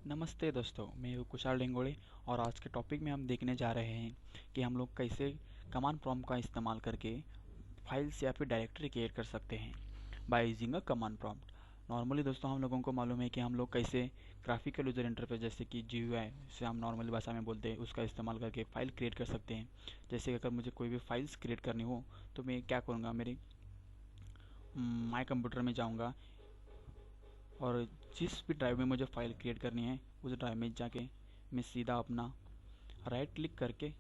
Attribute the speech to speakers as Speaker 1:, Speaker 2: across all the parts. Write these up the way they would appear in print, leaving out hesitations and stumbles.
Speaker 1: नमस्ते दोस्तों, मैं हूँ कुशाल डेंगोड़े। और आज के टॉपिक में हम देखने जा रहे हैं कि हम लोग कैसे कमांड प्रॉम्प्ट का इस्तेमाल करके फाइल्स या फिर डायरेक्टरी क्रिएट कर सकते हैं by using a command prompt. Normally दोस्तों हम लोगों को मालूम है कि हम लोग कैसे ग्राफिकल यूजर इंटरफेस जैसे कि GUI से हम नॉर्मली भाषा में बोलते हैं उसका इस्तेमाल करके फ़ाइल क्रिएट कर सकते हैं। जैसे कि अगर मुझे कोई भी फाइल्स क्रिएट करनी हो तो मैं क्या करूँगा, मेरे माई कंप्यूटर में जाऊँगा और जिस भी ड्राइव में मुझे फ़ाइल क्रिएट करनी है उस ड्राइव में जाके मैं सीधा अपना राइट क्लिक करके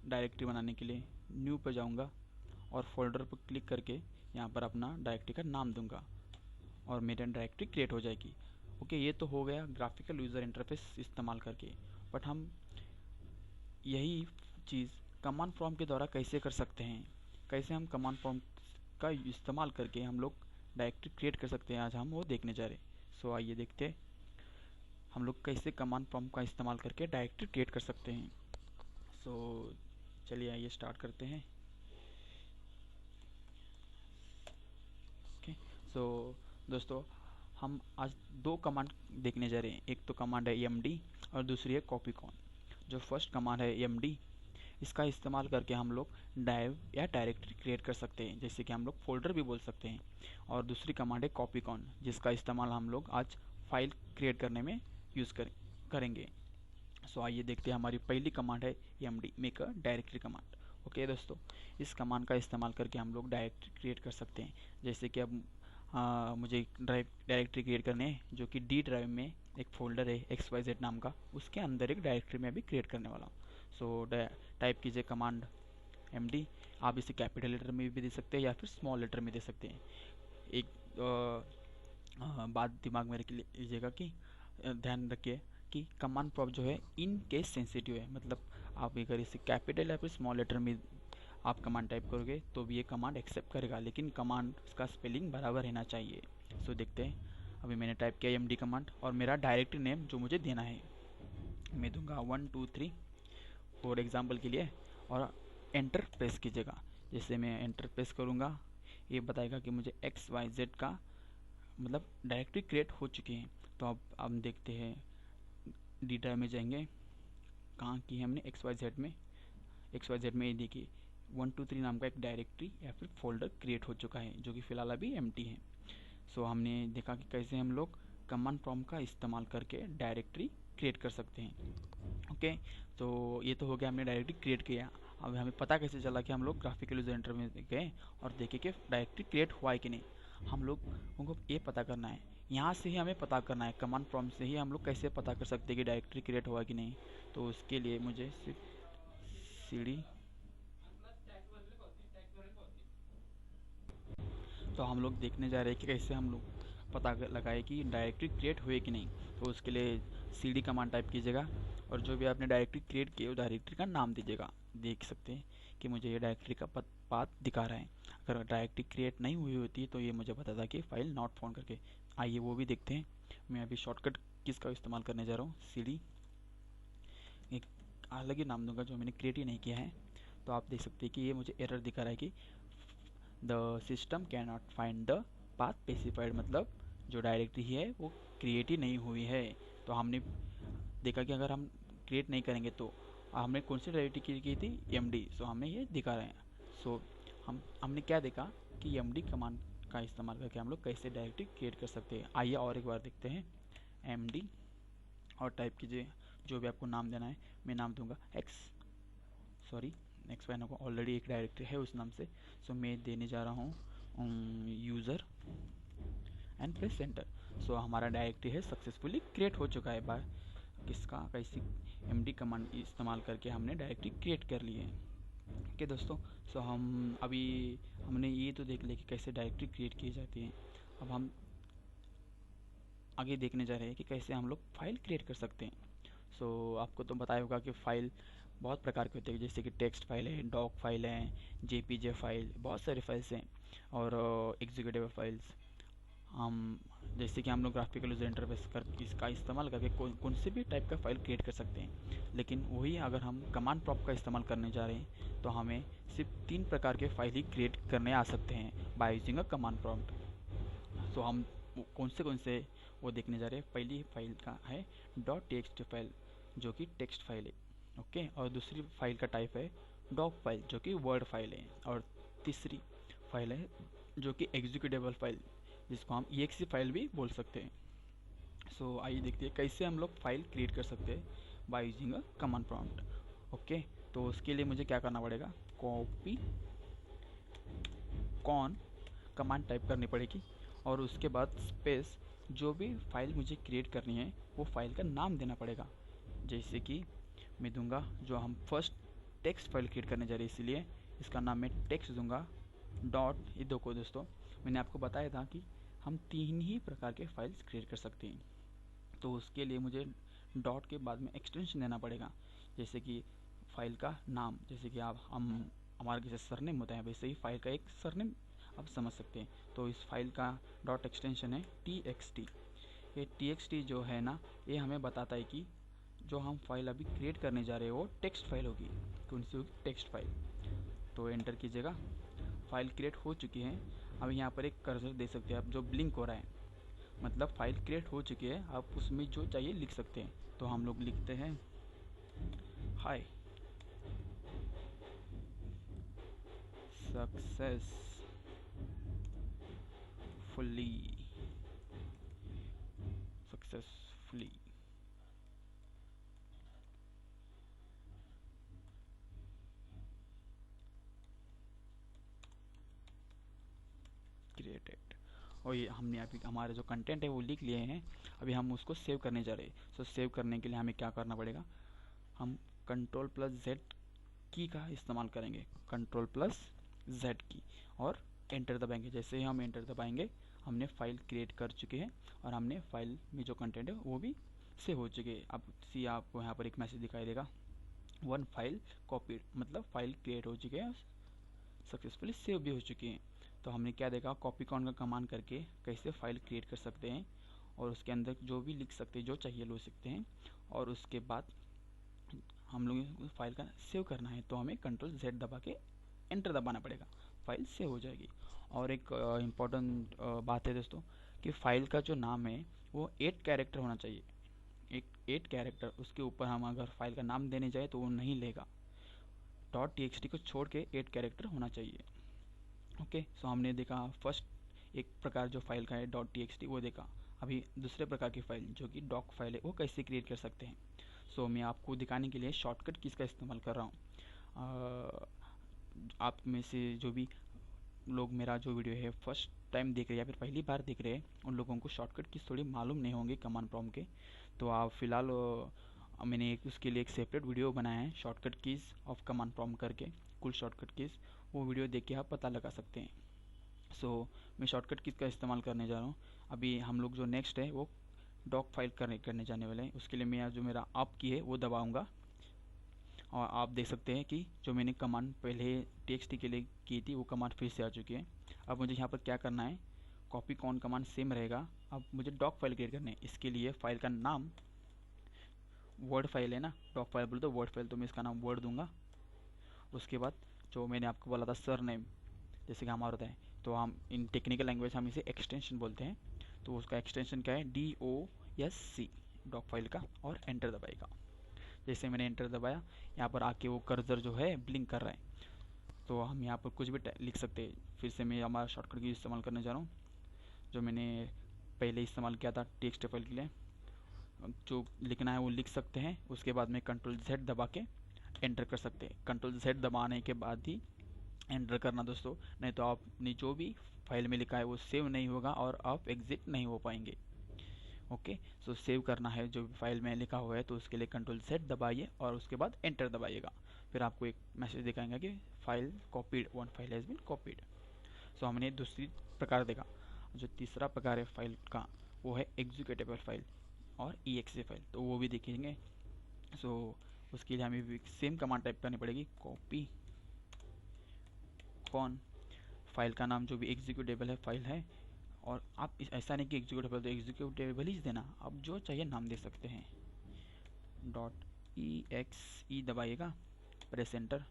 Speaker 1: डायरेक्टरी बनाने के लिए न्यू पर जाऊंगा और फोल्डर पर क्लिक करके यहाँ पर अपना डायरेक्टरी का नाम दूंगा और मेरी डायरेक्टरी क्रिएट हो जाएगी। ओके, ये तो हो गया ग्राफिकल यूज़र इंटरफेस इस्तेमाल करके। बट हम यही चीज़ कमांड प्रॉम्प्ट के द्वारा कैसे कर सकते हैं, कैसे हम कमांड प्रॉम्प्ट का इस्तेमाल करके हम लोग डायरेक्टरी क्रिएट कर सकते हैं, आज हम वो देखने जा रहे हैं। सो आइए देखते हैं हम लोग कैसे कमांड प्रॉम्प्ट का इस्तेमाल करके डायरेक्टरी क्रिएट कर सकते हैं। सो चलिए आइए स्टार्ट करते हैं। ओके, सो दोस्तों हम आज दो कमांड देखने जा रहे हैं। एक तो कमांड है emd और दूसरी है copycon। जो फर्स्ट कमांड है emd, इसका इस्तेमाल करके हम लोग डाइव या डायरेक्टरी क्रिएट कर सकते हैं, जैसे कि हम लोग फोल्डर भी बोल सकते हैं। और दूसरी कमांड है copycon, जिसका इस्तेमाल हम लोग आज फाइल क्रिएट करने में यूज़ करेंगे। सो आइए देखते हैं। हमारी पहली कमांड है emd, make a directory command. Okay दोस्तों, इस कमांड का इस्तेमाल करके हम लोग डायरेक्टरी क्रिएट कर सकते हैं। जैसे कि अब मुझे डायरेक्टरी क्रिएट करनी है जो कि डी ड्राइव में एक फोल्डर है XYZ नाम का, उसके अंदर एक डायरेक्टरी में भी क्रिएट करने वाला हूँ। सो टाइप कीजिए कमांड MD। आप इसे कैपिटल लेटर में भी दे सकते हैं या फिर स्मॉल लेटर में दे सकते हैं। एक बात दिमाग में रख लीजिएगा कि ध्यान रखिए कि कमांड प्रॉम्प्ट जो है इन केस सेंसिटिव है। मतलब आप अगर इसे कैपिटल या फिर स्मॉल लेटर में आप कमांड टाइप करोगे तो भी ये कमांड एक्सेप्ट करेगा, लेकिन कमांड का स्पेलिंग बराबर रहना चाहिए। सो देखते हैं। अभी मैंने टाइप किया MD कमांड और मेरा डायरेक्टरी नेम जो मुझे देना है मैं दूंगा 1 2 3 फॉर एग्जाम्पल के लिए, और एंटर प्रेस कीजिएगा। जैसे मैं एंटर प्रेस करूँगा ये बताएगा कि मुझे XYZ का मतलब डायरेक्टरी क्रिएट हो चुकी है। तो अब हम देखते हैं, डी ड्राइव में जाएंगे, कहाँ की हमने XYZ में ये देखिए 1 2 3 नाम का एक डायरेक्टरी या फिर फोल्डर क्रिएट हो चुका है जो कि फ़िलहाल अभी एम्प्टी है। सो हमने देखा कि कैसे हम लोग कमांड प्रॉम्प्ट का इस्तेमाल करके डायरेक्टरी क्रिएट कर सकते हैं। ओके, तो ये तो हो गया, हमने डायरेक्टरी क्रिएट किया। अब हमें पता कैसे चला कि हम लोग ग्राफिकल यूजर इंटरफेस में गए और देखे कि डायरेक्टरी क्रिएट हुआ है कि नहीं। हम लोग को ये पता करना है, यहाँ से ही हमें पता करना है, कमांड प्रॉम्प्ट से ही हम लोग कैसे पता कर सकते हैं कि डायरेक्टरी क्रिएट हुआ कि नहीं। तो उसके लिए मुझे सिर्फ सीढ़ी, तो हम लोग देखने जा रहे हैं कि कैसे हम लोग पता लगाए कि डायरेक्टरी क्रिएट हुए कि नहीं। तो उसके लिए CD कमांड टाइप कीजिएगा और जो भी आपने डायरेक्टरी क्रिएट की है उस डायरेक्टरी का नाम दीजिएगा। देख सकते हैं कि मुझे ये डायरेक्टरी का पाथ दिखा रहा है। अगर डायरेक्टरी क्रिएट नहीं हुई होती तो ये मुझे बताता कि फाइल नॉट फाउंड करके। आइए वो भी देखते हैं। मैं अभी शॉर्टकट किसका इस्तेमाल करने जा रहा हूँ, CD। एक अलग ही नाम दूंगा जो मैंने क्रिएट ही नहीं किया है। तो आप देख सकते हैं कि ये मुझे एरर दिखा रहा है कि the system can not find the path specified, मतलब जो डायरेक्टरी है वो क्रिएट ही नहीं हुई है। तो हमने देखा कि अगर हम क्रिएट नहीं करेंगे तो हमने कौन सी डायरेक्टरी की थी, MD। सो हमें ये दिखा रहे हैं। सो हमने क्या देखा कि MD कमांड का इस्तेमाल करके हम लोग कैसे डायरेक्टरी क्रिएट कर सकते हैं। आइए और एक बार देखते हैं। MD और टाइप कीजिए जो भी आपको नाम देना है। मैं नाम दूंगा एक्स वाई को ऑलरेडी एक डायरेक्टरी है उस नाम से। सो मैं देने जा रहा हूँ यूज़र एंड प्रेस एंटर। सो हमारा डायरेक्टरी है सक्सेसफुली क्रिएट हो चुका है बाय किसका, कैसी MD कमांड इस्तेमाल करके हमने डायरेक्टरी क्रिएट कर ली है। ओके दोस्तों, सो हमने ये तो देख लिया कि कैसे डायरेक्टरी क्रिएट की जाती है। अब हम आगे देखने जा रहे हैं कि कैसे हम लोग फाइल क्रिएट कर सकते हैं। सो आपको तो बताया होगा कि फ़ाइल बहुत प्रकार के होते हैं, जैसे कि टेक्स्ट फाइल है, डॉक फाइल है, JPG फाइल, बहुत सारे फाइल्स हैं और एग्जीक्यूटिव फाइल्स। हम जैसे कि हम लोग ग्राफिकल यूजर इंटरफेस कर इसका इस्तेमाल करके कौन से भी टाइप का फाइल क्रिएट कर सकते हैं। लेकिन वही अगर हम कमांड प्रॉम्प्ट का इस्तेमाल करने जा रहे हैं तो हमें सिर्फ 3 प्रकार के फाइल ही क्रिएट करने आ सकते हैं by using a command prompt. तो हम कौन से वो देखने जा रहे हैं। पहली फाइल का है .txt फाइल जो कि टेक्स्ट फाइल है, ओके। और दूसरी फाइल का टाइप है डॉक फाइल जो कि वर्ड फाइल है। और तीसरी फाइल है जो कि एग्जीक्यूटेबल फाइल जिसको हम exe फाइल भी बोल सकते हैं। सो आइए देखते हैं कैसे हम लोग फाइल क्रिएट कर सकते हैं by using a command prompt, okay. तो उसके लिए मुझे क्या करना पड़ेगा, कॉपी कॉन कमांड टाइप करनी पड़ेगी और उसके बाद स्पेस, जो भी फाइल मुझे क्रिएट करनी है वो फाइल का नाम देना पड़ेगा। जैसे कि मैं दूंगा, जो हम फर्स्ट टेक्स्ट फाइल क्रिएट करने जा रहे हैं इसलिए इसका नाम मैं टेक्स्ट दूंगा डॉट। ये देखो दोस्तों, मैंने आपको बताया था कि हम 3 ही प्रकार के फाइल्स क्रिएट कर सकते हैं। तो उसके लिए मुझे डॉट के बाद में एक्सटेंशन देना पड़ेगा। जैसे कि फाइल का नाम, जैसे कि आप हम हमारा जैसे सरनेम होता है वैसे ही फाइल का एक सरनेम आप समझ सकते हैं। तो इस फाइल का डॉट एक्सटेंशन है txt। ये txt जो है ना, ये हमें बताता है कि जो हम फाइल अभी क्रिएट करने जा रहे हैं वो टेक्स्ट फाइल होगी, कौन सी होगी, टेक्स्ट फाइल। तो एंटर कीजिएगा, फाइल क्रिएट हो चुकी है। अब यहाँ पर एक कर्सर दे सकते हैं आप जो ब्लिंक हो रहा है, मतलब फाइल क्रिएट हो चुकी है, आप उसमें जो चाहिए लिख सकते हैं। तो हम लोग लिखते हैं हाय सक्सेसफुली क्रिएटेड। और ये हमने अभी हमारे जो कंटेंट है वो लिख लिए हैं, अभी हम उसको सेव करने जा रहे हैं। सो सेव करने के लिए हमें क्या करना पड़ेगा, हम Ctrl+Z की का इस्तेमाल करेंगे, Ctrl+Z की, और एंटर दबाएंगे। जैसे ही हम एंटर दबाएंगे हमने फाइल क्रिएट कर चुके हैं और हमने फाइल में जो कंटेंट है वो भी सेव हो चुके हैं। अब सी आपको यहाँ पर एक मैसेज दिखाई देगा, 1 फाइल कॉपीड, मतलब फाइल क्रिएट हो चुके हैं, सक्सेसफुली सेव भी हो चुकी हैं। तो हमने क्या देखा, कॉपी कॉन का कमांड करके कैसे फाइल क्रिएट कर सकते हैं और उसके अंदर जो भी लिख सकते हैं, जो चाहिए ले सकते हैं। और उसके बाद हम लोग उस फाइल का सेव करना है तो हमें Ctrl+Z दबा के एंटर दबाना पड़ेगा, फाइल सेव हो जाएगी। और एक इम्पॉर्टेंट बात है दोस्तों कि फाइल का जो नाम है वो 8 कैरेक्टर होना चाहिए, एक 8 कैरेक्टर। उसके ऊपर हम अगर फाइल का नाम देने जाए तो वो नहीं लेगा। .txt को छोड़ के 8 कैरेक्टर होना चाहिए, ओके। सो हमने देखा फर्स्ट एक प्रकार जो फाइल का है .txt वो देखा। अभी दूसरे प्रकार की फाइल जो कि डॉक फाइल है वो कैसे क्रिएट कर सकते हैं। सो मैं आपको दिखाने के लिए शॉर्टकट कीज़ का इस्तेमाल कर रहा हूँ। आप में से जो भी लोग मेरा जो वीडियो है फर्स्ट टाइम देख रहे हैं या फिर पहली बार देख रहे हैं, उन लोगों को शॉर्टकट कीज़ थोड़ी मालूम नहीं होंगे कमांड प्रॉम्प्ट के। तो आप फिलहाल मैंने उसके लिए एक सेपरेट वीडियो बनाया है, shortcut keys of command prompt करके, कुल शॉर्टकट कीज़। वो वीडियो देख के आप पता लगा सकते हैं। सो मैं शॉर्टकट कीज़ का इस्तेमाल करने जा रहा हूँ। अभी हम लोग जो नेक्स्ट है वो डॉक फाइल करने जाने वाले हैं। उसके लिए मैं जो मेरा अप की है वो दबाऊंगा और आप देख सकते हैं कि जो मैंने कमांड पहले टेक्स्ट के लिए की थी वो कमांड फिर से आ चुकी है। अब मुझे यहाँ पर क्या करना है, कॉपी कॉन कमांड सेम रहेगा। अब मुझे डॉक फाइल क्रिएट करनी है, इसके लिए फाइल का नाम वर्ड फाइल है ना, डॉक फाइल बोलते वर्ड फाइल, तो मैं इसका नाम वर्ड दूंगा। उसके बाद जो मैंने आपको बोला था सर नेम, जैसे कि हमारा होता है, तो हम इन टेक्निकल लैंग्वेज हम इसे एक्सटेंशन बोलते हैं। तो उसका एक्सटेंशन क्या है, DOSC, डॉक फाइल का, और एंटर दबाएगा। जैसे मैंने एंटर दबाया यहाँ पर आके वो कर्सर जो है ब्लिंक कर रहा है। तो हम यहाँ पर कुछ भी लिख सकते हैं। फिर से मैं हमारा शॉर्टकट की इस्तेमाल करने जा रहा हूँ जो मैंने पहले इस्तेमाल किया था टेक्स्ट फाइल के लिए। जो लिखना है वो लिख सकते हैं, उसके बाद में Ctrl+Z दबा के एंटर कर सकते हैं। Ctrl+Z दबाने के बाद ही एंटर करना दोस्तों, नहीं तो आपने जो भी फाइल में लिखा है वो सेव नहीं होगा और आप एग्जिट नहीं हो पाएंगे, ओके। सो सेव करना है जो भी फाइल में लिखा हुआ है तो उसके लिए Ctrl+Z दबाइए और उसके बाद एंटर दबाइएगा। फिर आपको एक मैसेज दिखाएगा कि file copied, 1 file has been copied. So हमने दूसरी प्रकार देखा। जो तीसरा प्रकार है फाइल का वो है एग्जीक्यूटेबल फाइल और exe फाइल, तो वो भी देखेंगे। सो उसके लिए हमें भी सेम कमांड टाइप करनी पड़ेगी, कॉपी कॉन, फाइल का नाम जो भी एग्जीक्यूटेबल है फाइल है। और आप ऐसा नहीं कि एग्जीक्यूटेबल तो एग्जीक्यूटेबल ही देना, आप जो चाहिए नाम दे सकते हैं। .exe दबाइएगा, प्रेस एंटर,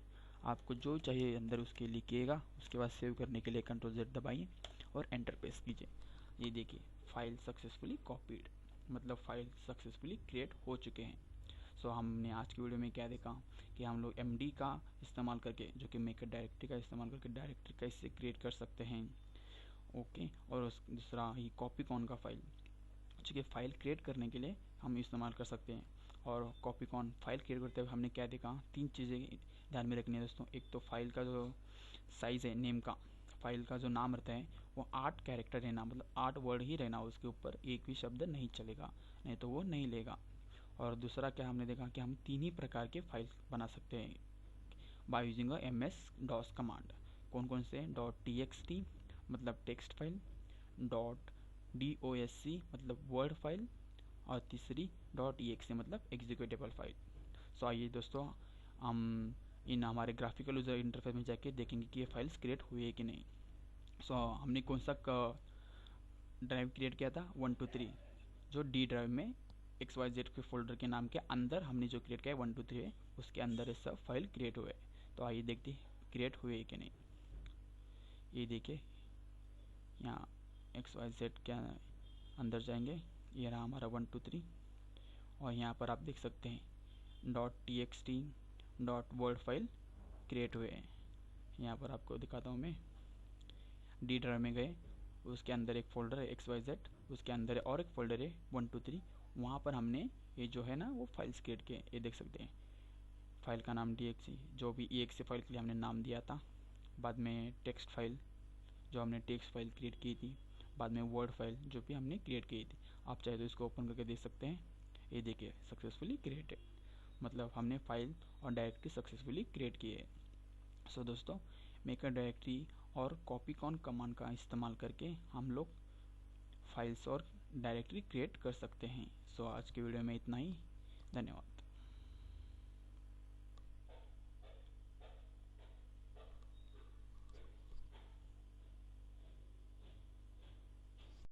Speaker 1: आपको जो चाहिए अंदर उसके लिखिएगा। उसके बाद सेव करने के लिए Ctrl+Z दबाइए और एंटर प्रेस कीजिए। ये देखिए फाइल सक्सेसफुली कॉपीड, मतलब फाइल सक्सेसफुली क्रिएट हो चुके हैं। सो हमने आज की वीडियो में क्या देखा कि हम लोग MD का इस्तेमाल करके, जो कि मेकर डायरेक्टरी का इस्तेमाल करके डायरेक्टरी कैसे क्रिएट कर सकते हैं। ओके, और दूसरा ही कॉपी कौन का फाइल, चूँकि फाइल क्रिएट करने के लिए हम इस्तेमाल कर सकते हैं। और कॉपी कौन फाइल क्रिएट करते हुए हमने क्या देखा, 3 चीज़ें ध्यान में रखनी है दोस्तों। एक तो फाइल का जो साइज़ है, नेम का, फाइल का जो नाम रहता है वो 8 कैरेक्टर रहना, मतलब 8 वर्ड ही रहना, उसके ऊपर एक भी शब्द नहीं चलेगा, नहीं तो वो नहीं लेगा। और दूसरा क्या हमने देखा कि हम 3 ही प्रकार के फाइल बना सकते हैं बाय यूजिंग MS-DOS कमांड। कौन कौन से, .txt मतलब टेक्स्ट फाइल, .docx मतलब वर्ड फाइल, और तीसरी .exe मतलब एग्जीक्यूटेबल फाइल। सो आइए दोस्तों हम इन हमारे ग्राफिकल यूजर इंटरफेस में जाके देखेंगे कि ये फाइल्स क्रिएट हुई है कि नहीं। सो हमने कौन सा ड्राइव क्रिएट किया था, 1 2 3, जो D ड्राइव में XYZ के फोल्डर के नाम के अंदर हमने जो क्रिएट किया है 1 2 3 है, उसके अंदर ये सब फाइल क्रिएट हुए। तो आइए देखते हैं क्रिएट हुए कि नहीं। ये देखिए यहाँ XYZ के अंदर जाएंगे, ये रहा हमारा 1 2 3, और यहाँ पर आप देख सकते हैं .txt .word फाइल क्रिएट हुए हैं। यहाँ पर आपको दिखाता हूँ मैं, D ड्राइव में गए, उसके अंदर एक फ़ोल्डर है XYZ, उसके अंदर और एक फ़ोल्डर है 1 2 3, वहाँ पर हमने ये जो है ना वो फाइल्स क्रिएट किए। ये देख सकते हैं, फाइल का नाम DXE, जो भी EXE फाइल के लिए हमने नाम दिया था। बाद में टेक्स्ट फाइल, जो हमने टेक्स्ट फाइल क्रिएट की थी। बाद में वर्ड फाइल, जो भी हमने क्रिएट की थी। आप चाहे तो इसको ओपन करके देख सकते हैं। ये देखिए सक्सेसफुली क्रिएटेड, मतलब हमने फाइल और डायरेक्टरी सक्सेसफुली क्रिएट की है। सो दोस्तों, मेकर डायरेक्टरी और कॉपीकॉन कमांड का इस्तेमाल करके हम लोग फाइल्स और डायरेक्टरी क्रिएट कर सकते हैं। सो आज की वीडियो में इतना ही, धन्यवाद।